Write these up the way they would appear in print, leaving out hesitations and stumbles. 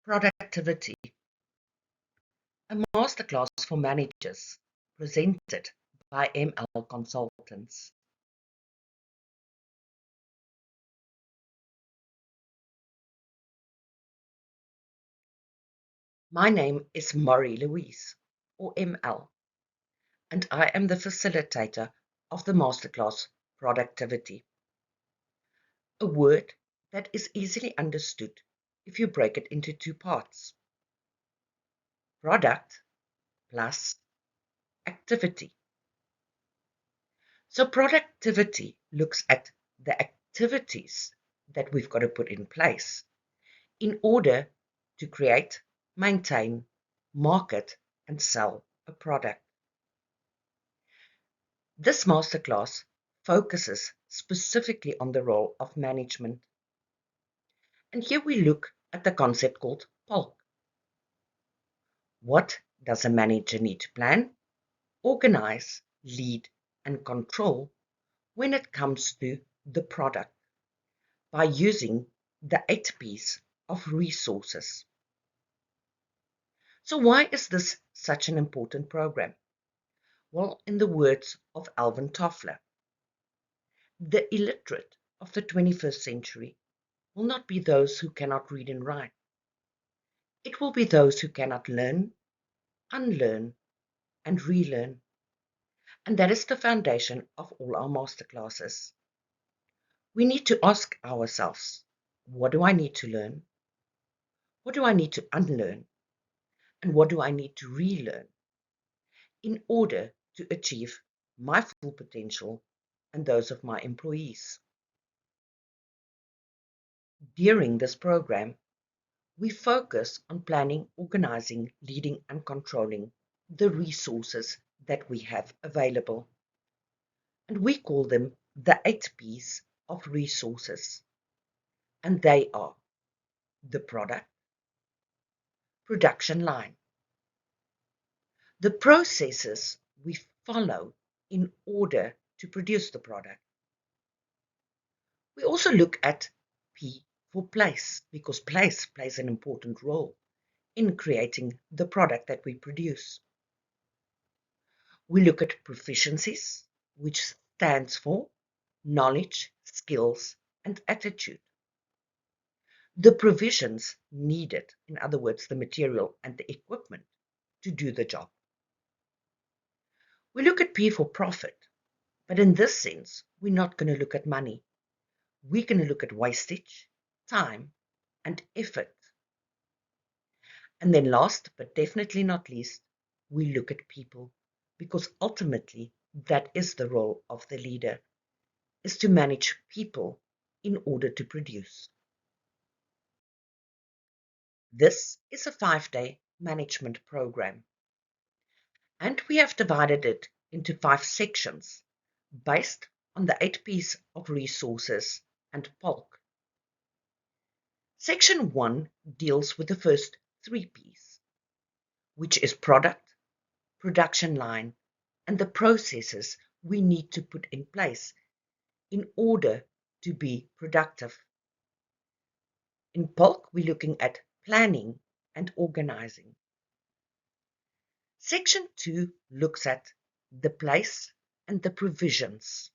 Productivity, a masterclass for managers, presented by ML Consultants. My name is Marie Louise, or ML, and I am the facilitator of the masterclass Productivity, a word that is easily understood if you break it into two parts: product plus activity. So productivity looks at the activities that we've got to put in place in order to create, maintain, market, and sell a product. This masterclass focuses specifically on the role of management. And here we look at the concept called POLK. What does a manager need to plan, organize, lead, and control when it comes to the product by using the 8 P's of resources? So why is this such an important program? Well, in the words of Alvin Toffler, the illiterate of the 21st century will not be those who cannot read and write. It will be those who cannot learn, unlearn, and relearn. And that is the foundation of all our masterclasses. We need to ask ourselves, what do I need to learn? What do I need to unlearn? And what do I need to relearn in order to achieve my full potential and those of my employees? During this program, we focus on planning, organizing, leading, and controlling the resources that we have available. And we call them the 8 P's of resources. And they are the product, production line, the processes we follow in order to produce the product. We also look at P for place, because place plays an important role in creating the product that we produce. We look at proficiencies, which stands for knowledge, skills, and attitude. The provisions needed, in other words, the material and the equipment to do the job. We look at P for profit, but in this sense, we're not going to look at money. We're going to look at wastage, time, and effort. And then last, but definitely not least, we look at people, because ultimately that is the role of the leader, is to manage people in order to produce. This is a 5-day management program, and we have divided it into 5 sections based on the 8 P's of resources and POLK. Section 1 deals with the first 3 P's, which is product, production line, and the processes we need to put in place in order to be productive. In POLK, we're looking at planning and organizing. Section 2 looks at the place and the provisions,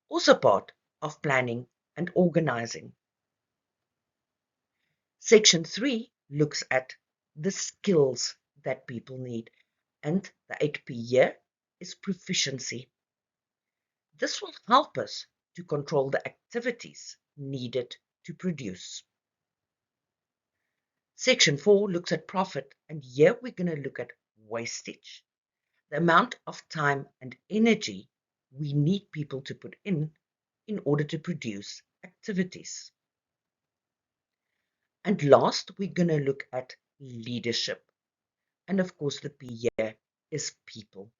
also part of planning and organizing. Section 3 looks at the skills that people need, and the 8 P here is proficiency. This will help us to control the activities needed to produce. Section 4 looks at profit, and here we're going to look at wastage, the amount of time and energy we need people to put in order to produce activities. And last, we're going to look at leadership. And of course, the P here is people.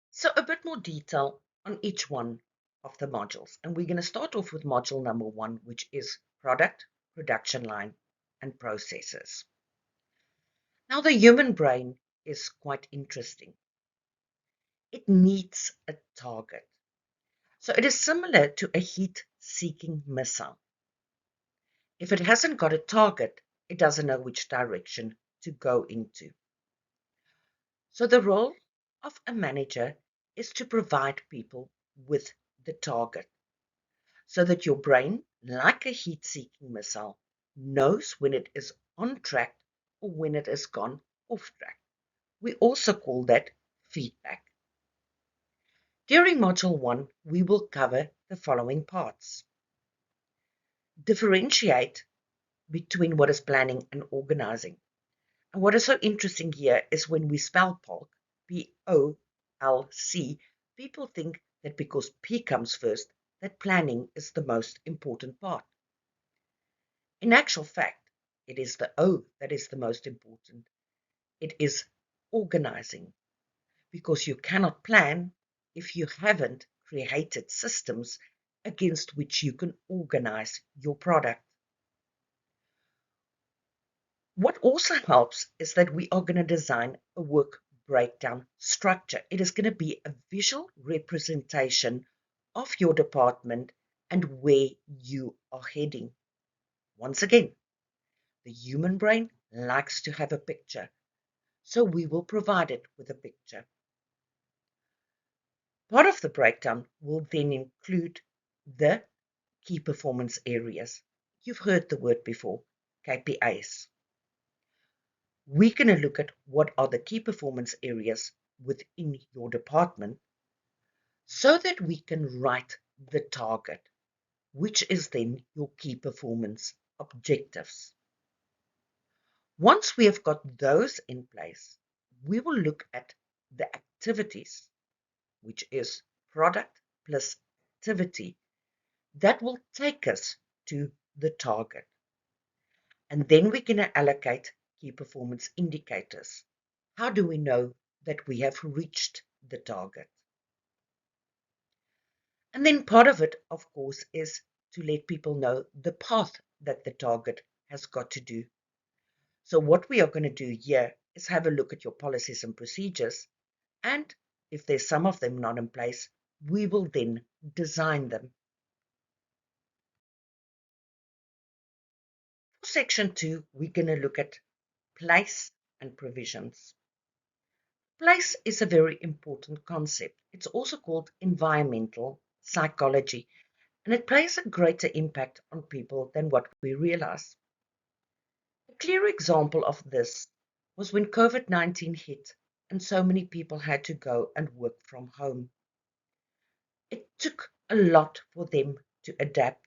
So a bit more detail on each one of the modules. And we're going to start off with module number 1, which is product, production line, and processes. Now, the human brain is quite interesting. It needs a target. So it is similar to a heat heat-seeking missile. If it hasn't got a target, it doesn't know which direction to go into. So the role of a manager is to provide people with the target so that your brain, like a heat-seeking missile, knows when it is on track or when it has gone off track. We also call that feedback. During Module 1, we will cover the following parts. Differentiate between what is planning and organizing. And what is so interesting here is when we spell POLC, P-O-L-C, people think that because P comes first, that planning is the most important part. In actual fact, it is the O that is the most important. It is organizing, because you cannot plan if you haven't created systems against which you can organize your product. What also helps is that we are going to design a work breakdown structure. It is going to be a visual representation of your department and where you are heading. Once again, the human brain likes to have a picture, so we will provide it with a picture. Part of the breakdown will then include the key performance areas. You've heard the word before, KPIs. We're going to look at what are the key performance areas within your department so that we can write the target, which is then your key performance objectives. Once we have got those in place, we will look at the activities, which is product plus activity, that will take us to the target. And then we're going to allocate key performance indicators. How do we know that we have reached the target? And then part of it, of course, is to let people know the path that the target has got to do. So what we are going to do here is have a look at your policies and procedures, and if there's some of them not in place, we will then design them. For section 2, we're going to look at place and provisions. Place is a very important concept. It's also called environmental psychology, and it plays a greater impact on people than what we realize. A clear example of this was when COVID-19 hit and so many people had to go and work from home. It took a lot for them to adapt.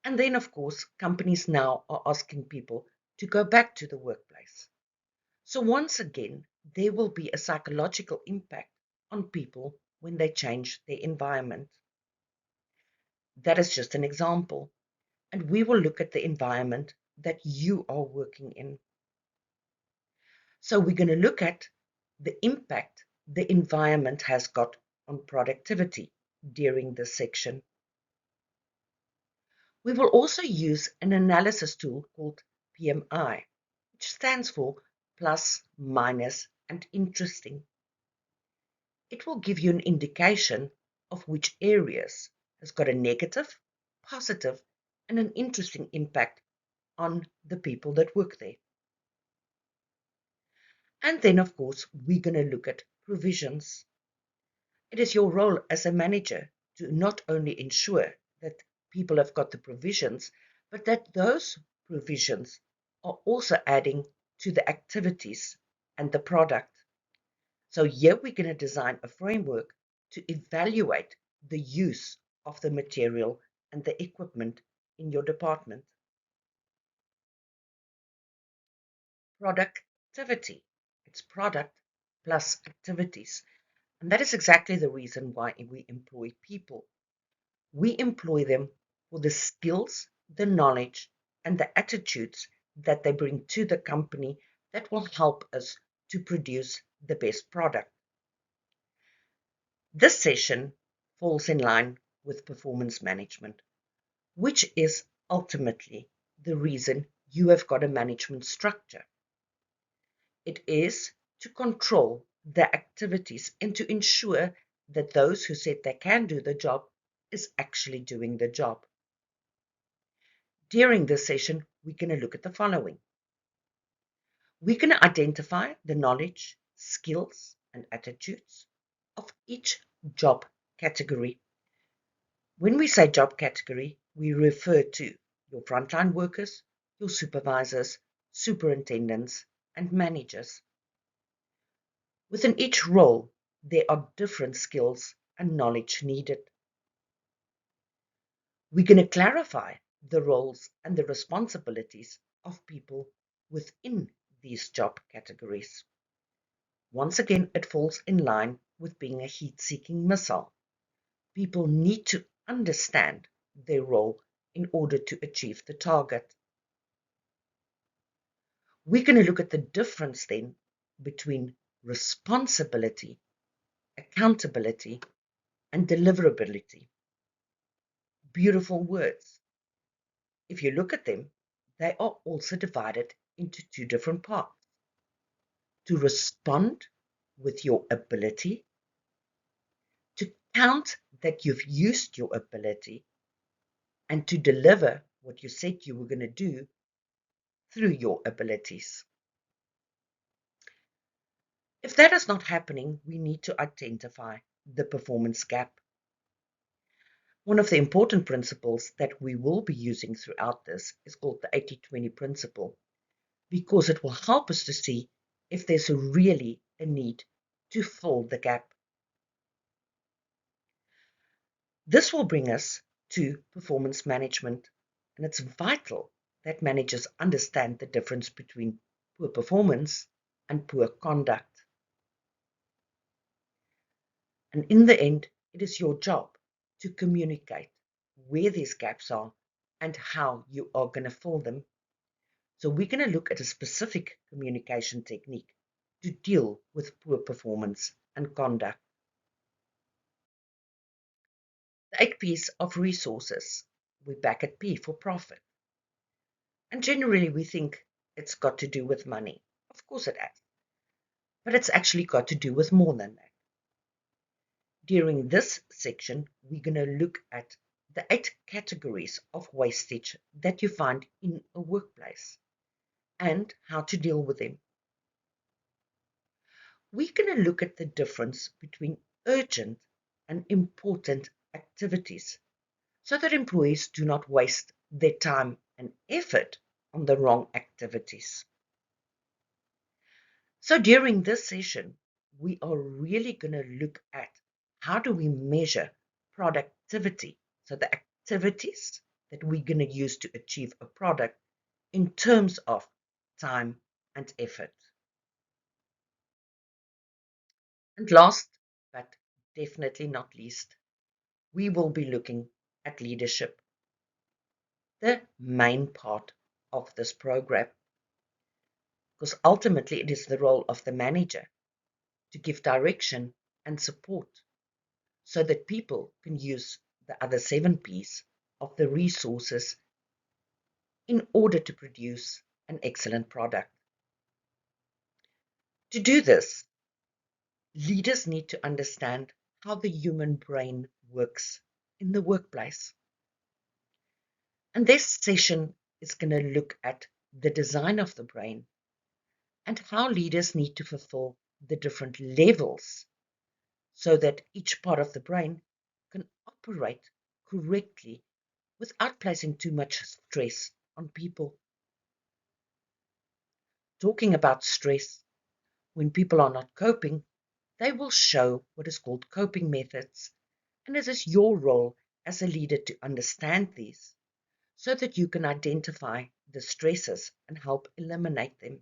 And then, of course, companies now are asking people to go back to the workplace. So once again, there will be a psychological impact on people when they change their environment. That is just an example. And we will look at the environment that you are working in. So we're going to look at the impact the environment has got on productivity during this section. We will also use an analysis tool called PMI, which stands for plus, minus, and interesting. It will give you an indication of which areas has got a negative, positive, and an interesting impact on the people that work there. And then, of course, we're going to look at provisions. It is your role as a manager to not only ensure that people have got the provisions, but that those provisions are also adding to the activities and the product. So here we're going to design a framework to evaluate the use of the material and the equipment in your department. Productivity. It's product plus activities. And that is exactly the reason why we employ people. We employ them for the skills, the knowledge, and the attitudes that they bring to the company that will help us to produce the best product. This session falls in line with performance management, which is ultimately the reason you have got a management structure. It is to control the activities and to ensure that those who said they can do the job is actually doing the job. During this session, we're going to look at the following. We're going to identify the knowledge, skills, and attitudes of each job category. When we say job category, we refer to your frontline workers, your supervisors, superintendents, and managers. Within each role, there are different skills and knowledge needed. We're going to clarify the roles and the responsibilities of people within these job categories. Once again, it falls in line with being a heat-seeking missile. People need to understand their role in order to achieve the target. We're going to look at the difference then between responsibility, accountability, and deliverability. Beautiful words. If you look at them, they are also divided into two different parts. To respond with your ability, to count that you've used your ability, and to deliver what you said you were going to do through your abilities. If that is not happening, we need to identify the performance gap. One of the important principles that we will be using throughout this is called the 80-20 principle, because it will help us to see if there's really a need to fill the gap. This will bring us to performance management, and it's vital that managers understand the difference between poor performance and poor conduct. And in the end, it is your job to communicate where these gaps are and how you are going to fill them. So we're going to look at a specific communication technique to deal with poor performance and conduct. The 8 P's of resources. We're back at P for profit. And generally we think it's got to do with money. Of course it has. But it's actually got to do with more than that. During this section, we're going to look at the 8 categories of wastage that you find in a workplace and how to deal with them. We're going to look at the difference between urgent and important activities so that employees do not waste their time and effort on the wrong activities. So during this session, we are really going to look at how do we measure productivity, so the activities that we're going to use to achieve a product in terms of time and effort. And last, but definitely not least, we will be looking at leadership, the main part of this program, because ultimately it is the role of the manager to give direction and support so that people can use the other 7 P's of the resources in order to produce an excellent product. To do this, leaders need to understand how the human brain works in the workplace. And this session is going to look at the design of the brain and how leaders need to fulfill the different levels so that each part of the brain can operate correctly without placing too much stress on people. Talking about stress, when people are not coping, they will show what is called coping methods, and it is your role as a leader to understand these so that you can identify the stresses and help eliminate them.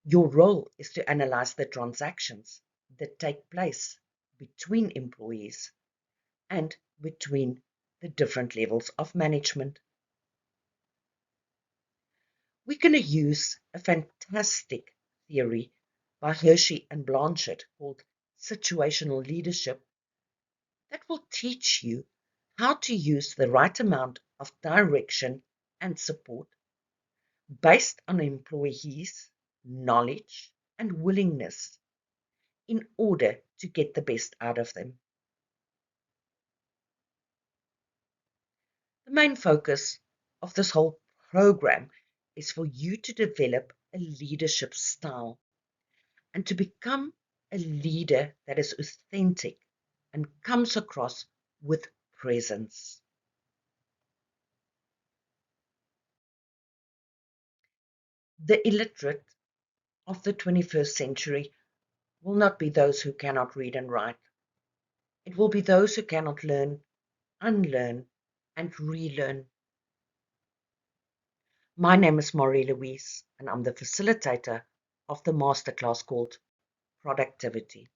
Your role is to analyze the transactions that take place between employees and between the different levels of management. We're going to use a fantastic theory by Hershey and Blanchard called situational leadership that will teach you how to use the right amount of direction and support based on employees' knowledge and willingness in order to get the best out of them. The main focus of this whole program is for you to develop a leadership style and to become a leader that is authentic and comes across with presence. The illiterate of the 21st century will not be those who cannot read and write. It will be those who cannot learn, unlearn, and relearn. My name is Marie Louise, and I'm the facilitator of the masterclass called Productivity.